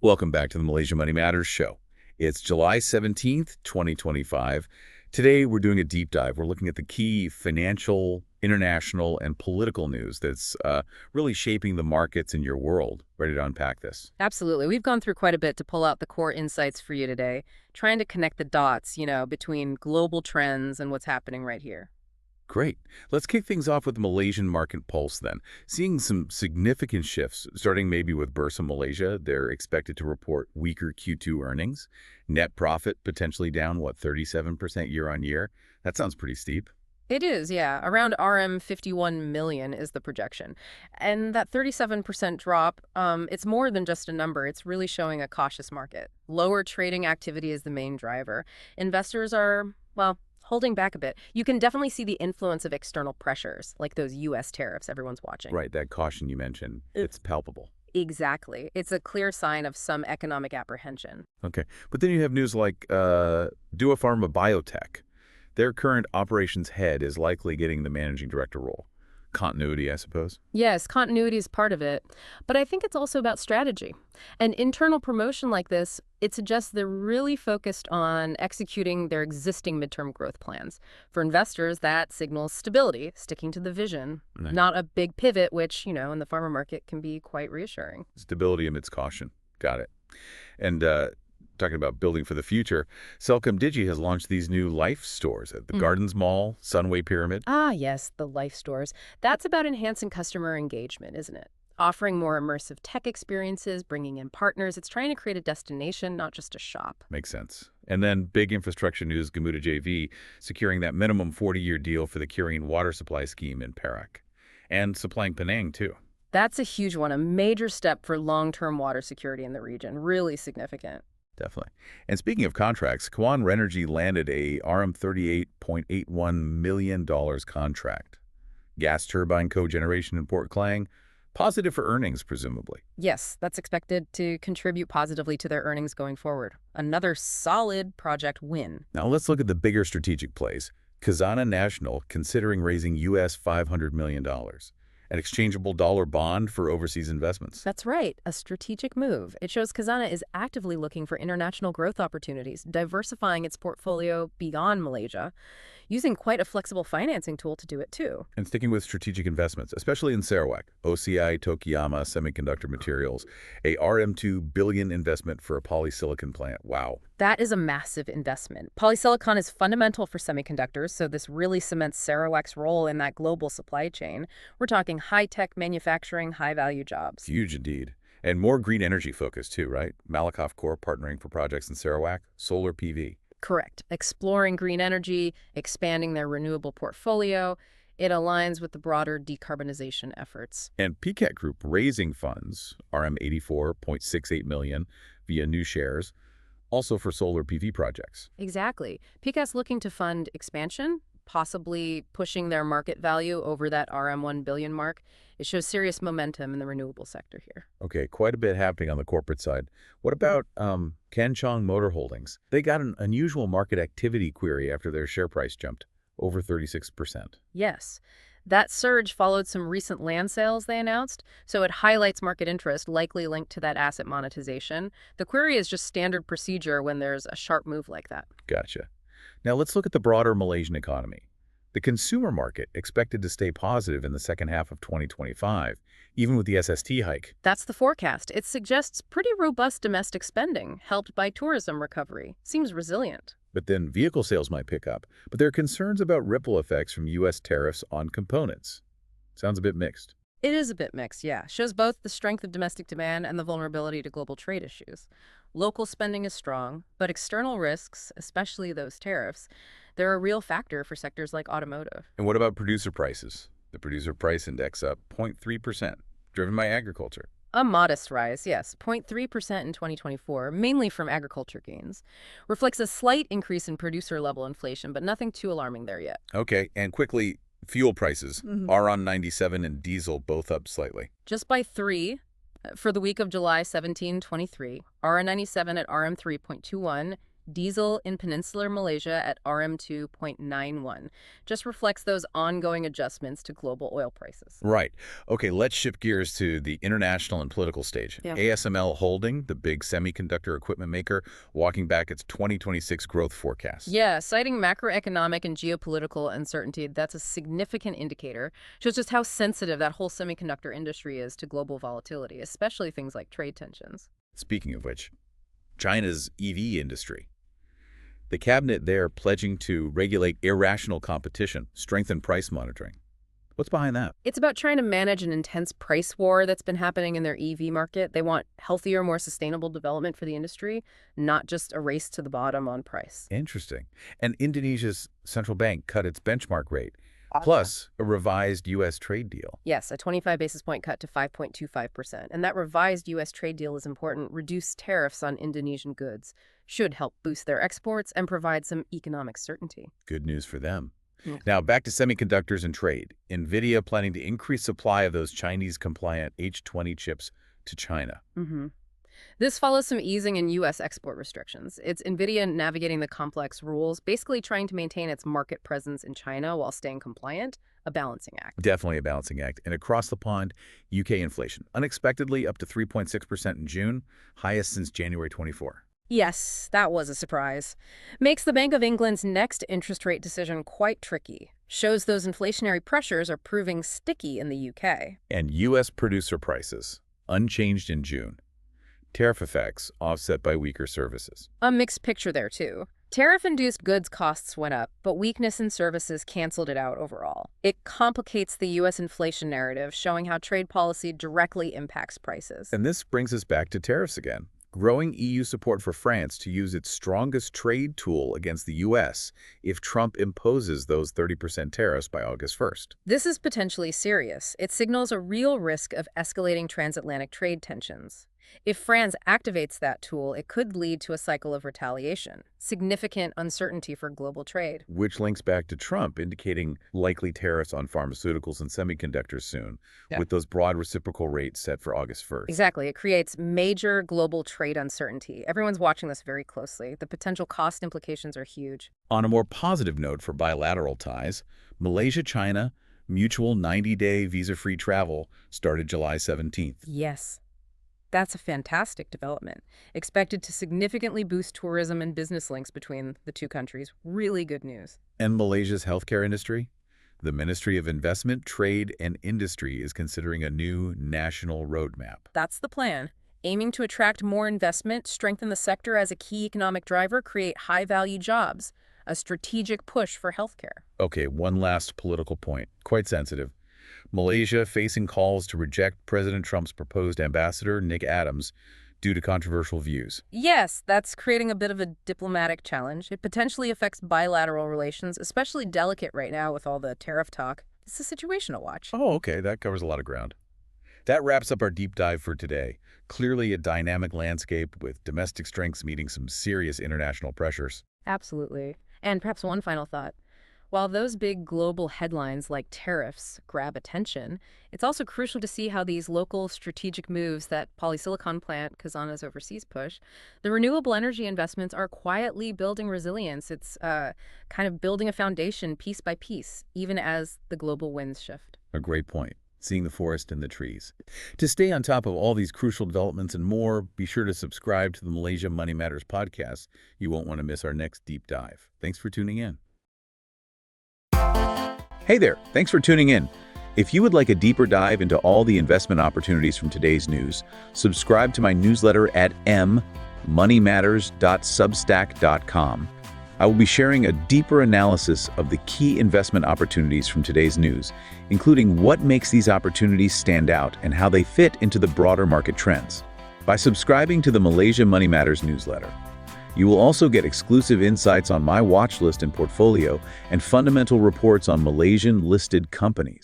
Welcome back to the Malaysia Money Matters show. It's July 17th, 2025. Today, we're doing a deep dive. We're looking at the key financial, international, and political news that's really shaping the markets in your world. Ready to unpack this? Absolutely. We've gone through quite a bit to pull out the core insights for you today, trying to connect the dots, between global trends and what's happening right here. Great. Let's kick things off with the Malaysian market pulse then. Seeing some significant shifts, starting maybe with Bursa Malaysia. They're expected to report weaker Q2 earnings. Net profit potentially down, 37% year on year? That sounds pretty steep. It is, yeah. Around RM 51 million is the projection. And that 37% drop, it's more than just a number. It's really showing a cautious market. Lower trading activity is the main driver. Investors are, well, holding back a bit. You can definitely see the influence of external pressures, like those U.S. tariffs everyone's watching. Right, that caution you mentioned, it's palpable. Exactly. It's a clear sign of some economic apprehension. Okay. But then you have news like Duopharma Biotech. Their current operations head is likely getting the managing director role. Continuity, I suppose. Yes, continuity is part of it, but I think it's also about strategy. An internal promotion like this, it suggests they're really focused on executing their existing midterm growth plans. For investors, that signals stability, sticking to the vision, Right. not a big pivot, which, in the pharma market can be quite reassuring. Stability amidst caution. Got it. And talking about building for the future, CelcomDigi has launched these new life stores at the Gardens Mall, Sunway Pyramid. Ah, yes, the life stores. That's about enhancing customer engagement, isn't it? Offering more immersive tech experiences, bringing in partners. It's trying to create a destination, not just a shop. Makes sense. And then big infrastructure news, Gamuda JV securing that minimum 40-year deal for the Kerian water supply scheme in Perak. And supplying Penang, too. That's a huge one, a major step for long-term water security in the region. Really significant. Definitely. And speaking of contracts, Kwan Energy landed a RM $38.81 million contract. Gas turbine cogeneration in Port Klang, positive for earnings, presumably. Yes, that's expected to contribute positively to their earnings going forward. Another solid project win. Now let's look at the bigger strategic plays. Khazanah National considering raising US $500 million. An exchangeable dollar bond for overseas investments. That's right, a strategic move. It shows Khazanah is actively looking for international growth opportunities, diversifying its portfolio beyond Malaysia, using quite a flexible financing tool to do it too. And sticking with strategic investments, especially in Sarawak, OCI Tokiyama Semiconductor Materials, a RM2 billion investment for a polysilicon plant. Wow. That is a massive investment. Polysilicon is fundamental for semiconductors, so this really cements Sarawak's role in that global supply chain. We're talking high-tech manufacturing, high-value jobs. Huge indeed. And more green energy focus too, right? Malakoff Corp partnering for projects in Sarawak, solar PV. Correct. Exploring green energy, expanding their renewable portfolio. It aligns with the broader decarbonization efforts. And PCAT Group raising funds, RM 84.68 million via new shares, also for solar PV projects. Exactly. PCAS's looking to fund expansion, possibly pushing their market value over that RM 1 billion mark. It shows serious momentum in the renewable sector here. Okay, quite a bit happening on the corporate side. What about Kanchong Motor Holdings? They got an unusual market activity query after their share price jumped over 36%. Yes. That surge followed some recent land sales they announced, so it highlights market interest likely linked to that asset monetization. The query is just standard procedure when there's a sharp move like that. Gotcha. Now let's look at the broader Malaysian economy. The consumer market expected to stay positive in the second half of 2025, even with the SST hike. That's the forecast. It suggests pretty robust domestic spending, helped by tourism recovery. Seems resilient. But then vehicle sales might pick up. But there are concerns about ripple effects from U.S. tariffs on components. Sounds a bit mixed. It is a bit mixed, yeah. Shows both the strength of domestic demand and the vulnerability to global trade issues. Local spending is strong, but external risks, especially those tariffs, they're a real factor for sectors like automotive. And what about producer prices? The producer price index up 0.3%, driven by agriculture. A modest rise, yes, 0.3% in 2024, mainly from agriculture gains. Reflects a slight increase in producer-level inflation, but nothing too alarming there yet. Okay, and quickly, fuel prices. RON 97 and diesel both up slightly. Just by 3. For the week of July 17, 23, RM97 at RM 3.21, Diesel in peninsular Malaysia at RM2.91. Just reflects those ongoing adjustments to global oil prices. Right. Okay, let's shift gears to the international and political stage. Yeah. ASML Holding, the big semiconductor equipment maker, walking back its 2026 growth forecast. Yeah, citing macroeconomic and geopolitical uncertainty, that's a significant indicator. Shows just how sensitive that whole semiconductor industry is to global volatility, especially things like trade tensions. Speaking of which, China's EV industry. The cabinet there pledging to regulate irrational competition, strengthen price monitoring. What's behind that? It's about trying to manage an intense price war that's been happening in their EV market. They want healthier, more sustainable development for the industry, not just a race to the bottom on price. Interesting. And Indonesia's central bank cut its benchmark rate, plus a revised U.S. trade deal. Yes, a 25 basis point cut to 5.25%. And that revised U.S. trade deal is important. Reduced tariffs on Indonesian goods should help boost their exports and provide some economic certainty. Good news for them. Okay. Now, back to semiconductors and trade. NVIDIA planning to increase supply of those Chinese-compliant H20 chips to China. This follows some easing in U.S. export restrictions. It's NVIDIA navigating the complex rules, basically trying to maintain its market presence in China while staying compliant, a balancing act. Definitely a balancing act. And across the pond, UK inflation, unexpectedly up to 3.6% in June, highest since January 24. Yes, that was a surprise. Makes the Bank of England's next interest rate decision quite tricky. Shows those inflationary pressures are proving sticky in the UK. And U.S. producer prices, unchanged in June. Tariff effects offset by weaker services. A mixed picture there, too. Tariff-induced goods costs went up, but weakness in services canceled it out overall. It complicates the U.S. inflation narrative, showing how trade policy directly impacts prices. And this brings us back to tariffs again. Growing EU support for France to use its strongest trade tool against the U.S. if Trump imposes those 30% tariffs by August 1st. This is potentially serious. It signals a real risk of escalating transatlantic trade tensions. If France activates that tool, it could lead to a cycle of retaliation, significant uncertainty for global trade. Which links back to Trump indicating likely tariffs on pharmaceuticals and semiconductors soon, with those broad reciprocal rates set for August 1st. Exactly. It creates major global trade uncertainty. Everyone's watching this very closely. The potential cost implications are huge. On a more positive note for bilateral ties, Malaysia-China mutual 90-day visa-free travel started July 17th. Yes. That's a fantastic development, expected to significantly boost tourism and business links between the two countries. Really good news. And Malaysia's healthcare industry? The Ministry of Investment, Trade, and Industry is considering a new national roadmap. That's the plan, aiming to attract more investment, strengthen the sector as a key economic driver, create high-value jobs, a strategic push for healthcare. Okay, one last political point, quite sensitive. Malaysia facing calls to reject President Trump's proposed ambassador, Nick Adams, due to controversial views. Yes, that's creating a bit of a diplomatic challenge. It potentially affects bilateral relations, especially delicate right now with all the tariff talk. It's a situation to watch. Oh, okay, that covers a lot of ground. That wraps up our deep dive for today. Clearly a dynamic landscape with domestic strengths meeting some serious international pressures. Absolutely. And perhaps one final thought. While those big global headlines like tariffs grab attention, it's also crucial to see how these local strategic moves, that polysilicon plant, Kazana's overseas push, the renewable energy investments are quietly building resilience. It's kind of building a foundation piece by piece, even as the global winds shift. A great point. Seeing the forest and the trees. To stay on top of all these crucial developments and more, be sure to subscribe to the Malaysia Money Matters podcast. You won't want to miss our next deep dive. Thanks for tuning in. Hey there, thanks for tuning in. If you would like a deeper dive into all the investment opportunities from today's news, subscribe to my newsletter at moneymatters.substack.com. I will be sharing a deeper analysis of the key investment opportunities from today's news, including what makes these opportunities stand out and how they fit into the broader market trends. By subscribing to the Malaysia Money Matters newsletter, you will also get exclusive insights on my watch list and portfolio and fundamental reports on Malaysian listed companies.